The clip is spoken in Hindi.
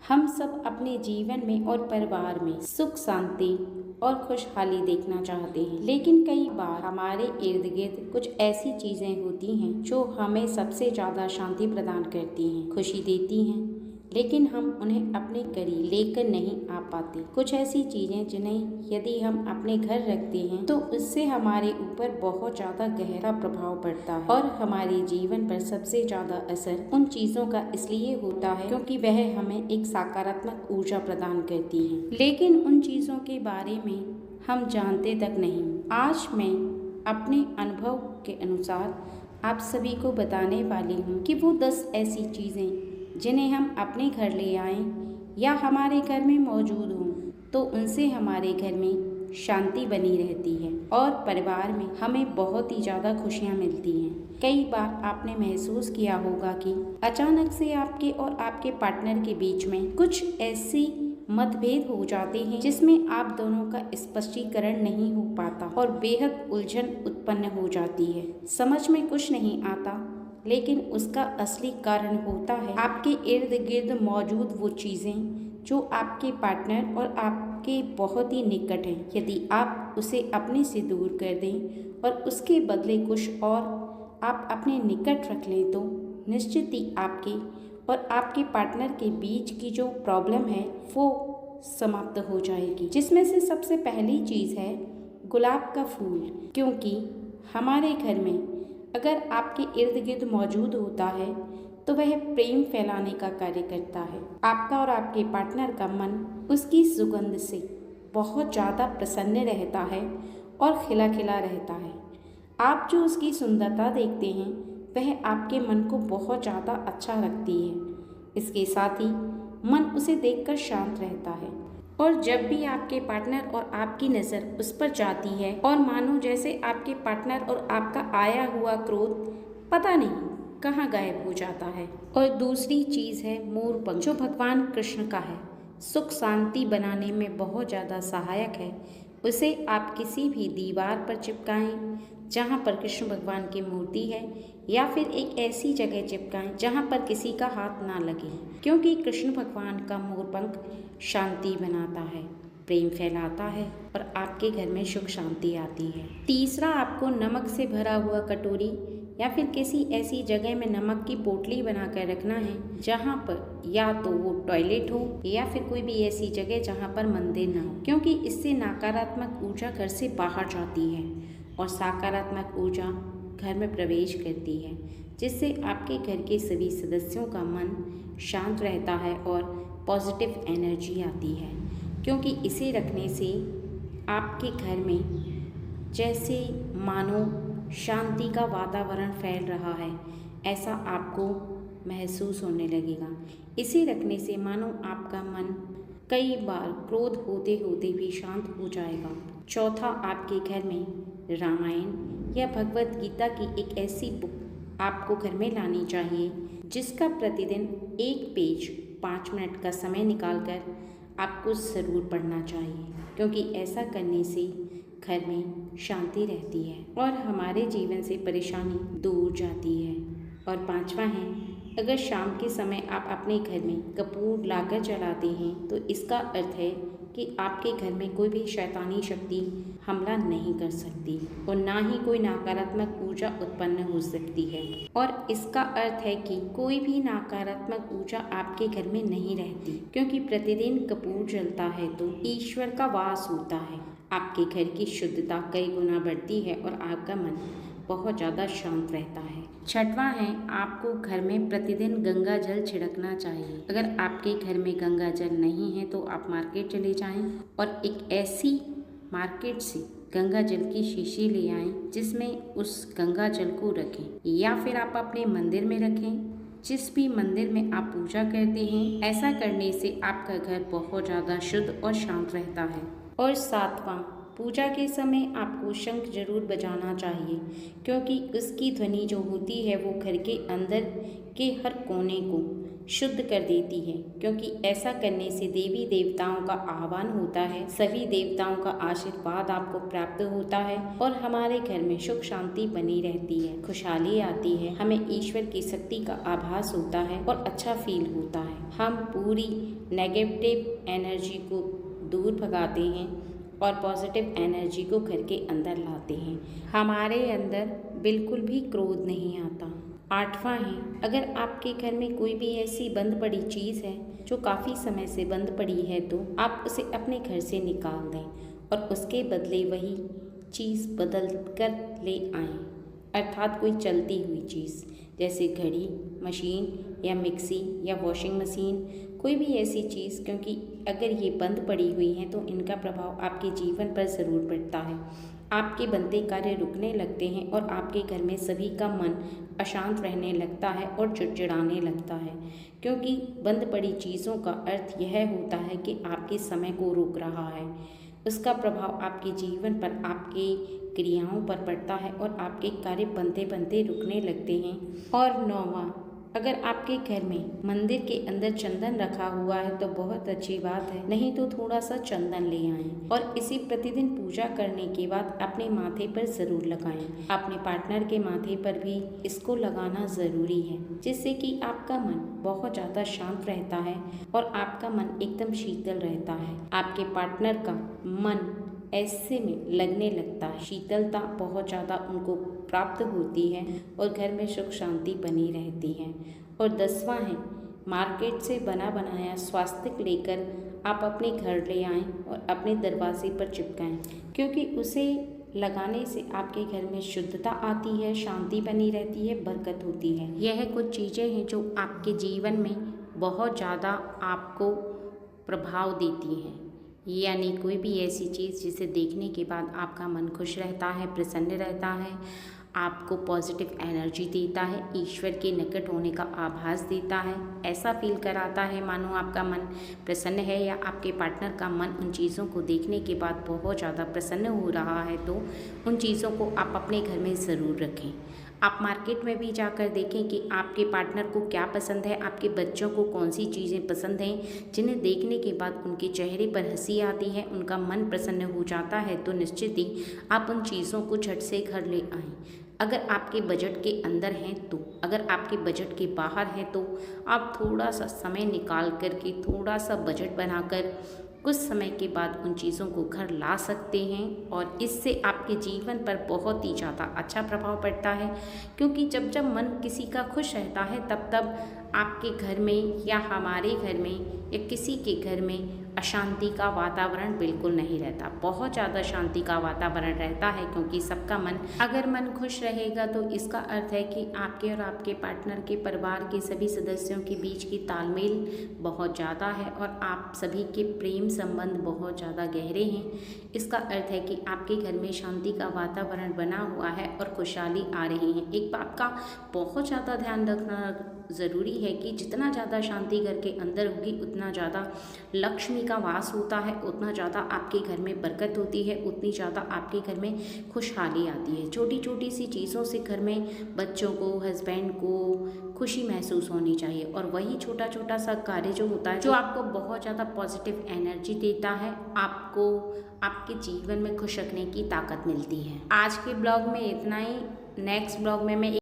हम सब अपने जीवन में और परिवार में सुख शांति और खुशहाली देखना चाहते हैं, लेकिन कई बार हमारे इर्द गिर्द कुछ ऐसी चीजें होती हैं जो हमें सबसे ज्यादा शांति प्रदान करती हैं, खुशी देती हैं, लेकिन हम उन्हें अपने करीब लेकर नहीं आ पाते। कुछ ऐसी चीजें जिन्हें यदि हम अपने घर रखते हैं तो उससे हमारे ऊपर बहुत ज्यादा गहरा प्रभाव पड़ता है और हमारे जीवन पर सबसे ज्यादा असर उन चीजों का इसलिए होता है क्योंकि वह हमें एक सकारात्मक ऊर्जा प्रदान करती हैं, लेकिन उन चीजों के बारे में हम जानते तक नहीं। आज मैं अपने अनुभव के अनुसार आप सभी को बताने वाली हूँ कि वो 10 ऐसी चीजें जिन्हें हम अपने घर ले आएं या हमारे घर में मौजूद हों तो उनसे हमारे घर में शांति बनी रहती है और परिवार में हमें बहुत ही ज़्यादा खुशियाँ मिलती हैं। कई बार आपने महसूस किया होगा कि अचानक से आपके और आपके पार्टनर के बीच में कुछ ऐसी मतभेद हो जाते हैं जिसमें आप दोनों का स्पष्टीकरण नहीं हो पाता और बेहद उलझन उत्पन्न हो जाती है। समझ में कुछ नहीं आता, लेकिन उसका असली कारण होता है आपके इर्द गिर्द मौजूद वो चीज़ें जो आपके पार्टनर और आपके बहुत ही निकट हैं। यदि आप उसे अपने से दूर कर दें और उसके बदले कुछ और आप अपने निकट रख लें तो निश्चित ही आपके और आपके पार्टनर के बीच की जो प्रॉब्लम है वो समाप्त हो जाएगी। जिसमें से सबसे पहली चीज़ है गुलाब का फूल, क्योंकि हमारे घर में अगर आपके इर्द गिर्द मौजूद होता है तो वह प्रेम फैलाने का कार्य करता है। आपका और आपके पार्टनर का मन उसकी सुगंध से बहुत ज़्यादा प्रसन्न रहता है और खिला खिला रहता है। आप जो उसकी सुंदरता देखते हैं वह आपके मन को बहुत ज़्यादा अच्छा रखती है। इसके साथ ही मन उसे देखकर शांत रहता है और जब भी आपके पार्टनर और आपकी नज़र उस पर जाती है और मानो जैसे आपके पार्टनर और आपका आया हुआ क्रोध पता नहीं कहाँ गायब हो जाता है। और दूसरी चीज़ है मोर पंख, जो भगवान कृष्ण का है, सुख शांति बनाने में बहुत ज़्यादा सहायक है। उसे आप किसी भी दीवार पर चिपकाएं जहाँ पर कृष्ण भगवान की मूर्ति है या फिर एक ऐसी जगह चिपकाएं जहाँ पर किसी का हाथ ना लगे, क्योंकि कृष्ण भगवान का मोरपंख शांति बनाता है, प्रेम फैलाता है और आपके घर में सुख शांति आती है। तीसरा, आपको नमक से भरा हुआ कटोरी या फिर किसी ऐसी जगह में नमक की पोटली बनाकर रखना है जहाँ पर या तो वो टॉयलेट हो या फिर कोई भी ऐसी जगह जहाँ पर मंदिर ना हो, क्योंकि इससे नकारात्मक ऊर्जा घर से बाहर जाती है और सकारात्मक ऊर्जा घर में प्रवेश करती है, जिससे आपके घर के सभी सदस्यों का मन शांत रहता है और पॉजिटिव एनर्जी आती है। क्योंकि इसे रखने से आपके घर में जैसे मानो शांति का वातावरण फैल रहा है, ऐसा आपको महसूस होने लगेगा। इसे रखने से मानो आपका मन कई बार क्रोध होते होते भी शांत हो जाएगा। चौथा, आपके घर में रामायण या भगवत गीता की एक ऐसी बुक आपको घर में लानी चाहिए जिसका प्रतिदिन एक पेज 5 मिनट का समय निकालकर आपको ज़रूर पढ़ना चाहिए, क्योंकि ऐसा करने से घर में शांति रहती है और हमारे जीवन से परेशानी दूर जाती है। और 5वां है, अगर शाम के समय आप अपने घर में कपूर लाकर जलाते हैं तो इसका अर्थ है कि आपके घर में कोई भी शैतानी शक्ति हमला नहीं कर सकती और ना ही कोई नकारात्मक ऊर्जा उत्पन्न हो सकती है। और इसका अर्थ है कि कोई भी नकारात्मक ऊर्जा आपके घर में नहीं रहती, क्योंकि प्रतिदिन कपूर जलता है तो ईश्वर का वास होता है। आपके घर की शुद्धता कई गुना बढ़ती है और आपका मन बहुत ज़्यादा शांत रहता है। 6वां है, आपको घर में प्रतिदिन गंगा जल छिड़कना चाहिए। अगर आपके घर में गंगा जल नहीं है तो आप मार्केट चले जाएं और एक ऐसी मार्केट से गंगा जल की शीशी ले आएं जिसमें उस गंगा जल को रखें, या फिर आप अपने मंदिर में रखें। जिस भी मंदिर में आप पूजा करते हैं, ऐसा करने से आपका घर बहुत ज़्यादा शुद्ध और शांत रहता है। और 7वां, पूजा के समय आपको शंख जरूर बजाना चाहिए, क्योंकि उसकी ध्वनि जो होती है वो घर के अंदर के हर कोने को शुद्ध कर देती है, क्योंकि ऐसा करने से देवी देवताओं का आह्वान होता है, सभी देवताओं का आशीर्वाद आपको प्राप्त होता है और हमारे घर में सुख शांति बनी रहती है, खुशहाली आती है, हमें ईश्वर की शक्ति का आभास होता है और अच्छा फील होता है। हम पूरी नेगेटिव एनर्जी को दूर भगाते हैं और पॉजिटिव एनर्जी को घर के अंदर लाते हैं। हमारे अंदर बिल्कुल भी क्रोध नहीं आता। 8वां है, अगर आपके घर में कोई भी ऐसी बंद पड़ी चीज़ है जो काफ़ी समय से बंद पड़ी है तो आप उसे अपने घर से निकाल दें और उसके बदले वही चीज़ बदल कर ले आएं। अर्थात कोई चलती हुई चीज़ जैसे घड़ी, मशीन या मिक्सी या वॉशिंग मशीन, कोई भी ऐसी चीज़, क्योंकि अगर ये बंद पड़ी हुई हैं तो इनका प्रभाव आपके जीवन पर ज़रूर पड़ता है। आपके बनते कार्य रुकने लगते हैं और आपके घर में सभी का मन अशांत रहने लगता है और चिड़चिड़ाने लगता है, क्योंकि बंद पड़ी चीज़ों का अर्थ यह होता है कि आपके समय को रोक रहा है। उसका प्रभाव आपके जीवन पर, आपके क्रियाओं पर पड़ता है और आपके कार्य बनते बनते रुकने लगते हैं। और 9वां, अगर आपके घर में मंदिर के अंदर चंदन रखा हुआ है तो बहुत अच्छी बात है, नहीं तो थोड़ा सा चंदन ले आएं और इसी प्रतिदिन पूजा करने के बाद अपने माथे पर ज़रूर लगाएं। अपने पार्टनर के माथे पर भी इसको लगाना ज़रूरी है, जिससे कि आपका मन बहुत ज़्यादा शांत रहता है और आपका मन एकदम शीतल रहता है। आपके पार्टनर का मन ऐसे में लगने लगता है, शीतलता बहुत ज़्यादा उनको प्राप्त होती है और घर में सुख शांति बनी रहती है। और 10वां है, मार्केट से बना बनाया स्वास्तिक लेकर आप अपने घर ले आएं और अपने दरवाजे पर चिपकाएं, क्योंकि उसे लगाने से आपके घर में शुद्धता आती है, शांति बनी रहती है, बरकत होती है। यह कुछ चीज़ें हैं जो आपके जीवन में बहुत ज़्यादा आपको प्रभाव देती हैं, यानी कोई भी ऐसी चीज़ जिसे देखने के बाद आपका मन खुश रहता है, प्रसन्न रहता है, आपको पॉजिटिव एनर्जी देता है, ईश्वर के निकट होने का आभास देता है, ऐसा फील कराता है मानो आपका मन प्रसन्न है या आपके पार्टनर का मन उन चीज़ों को देखने के बाद बहुत ज़्यादा प्रसन्न हो रहा है, तो उन चीज़ों को आप अपने घर में ज़रूर रखें। आप मार्केट में भी जाकर देखें कि आपके पार्टनर को क्या पसंद है, आपके बच्चों को कौन सी चीज़ें पसंद हैं, जिन्हें देखने के बाद उनके चेहरे पर हंसी आती है, उनका मन प्रसन्न हो जाता है, तो निश्चित ही आप उन चीज़ों को झट से घर ले आएँ। अगर आपके बजट के अंदर हैं तो, अगर आपके बजट के बाहर हैं तो आप थोड़ा सा समय निकाल कर के, थोड़ा सा बजट बनाकर कुछ समय के बाद उन चीज़ों को घर ला सकते हैं और इससे आपके जीवन पर बहुत ही ज़्यादा अच्छा प्रभाव पड़ता है, क्योंकि जब जब मन किसी का खुश रहता है तब तब आपके घर में या हमारे घर में या किसी के घर में अशांति का वातावरण बिल्कुल नहीं रहता, बहुत ज़्यादा शांति का वातावरण रहता है, क्योंकि सबका मन, अगर मन खुश रहेगा तो इसका अर्थ है कि आपके और आपके पार्टनर के परिवार के सभी सदस्यों के बीच की तालमेल बहुत ज़्यादा है और आप सभी के प्रेम संबंध बहुत ज़्यादा गहरे हैं। इसका अर्थ है कि आपके घर में शांति का वातावरण बना हुआ है और खुशहाली आ रही है। एक बात का बहुत ज़्यादा ध्यान रखना ज़रूरी है कि जितना ज़्यादा शांति घर के अंदर होगी उतना ज़्यादा लक्ष्मी का वास होता है, उतना ज़्यादा आपके घर में बरकत होती है, उतनी ज़्यादा आपके घर में खुशहाली आती है। छोटी छोटी सी चीज़ों से घर में बच्चों को, हस्बैंड को खुशी महसूस होनी चाहिए और वही छोटा छोटा सा कार्य जो होता है, जो आपको बहुत ज़्यादा पॉजिटिव एनर्जी देता है, आपको आपके जीवन में खुश रखने की ताकत मिलती है। आज के ब्लॉग में इतना ही। नेक्स्ट ब्लॉग में मैं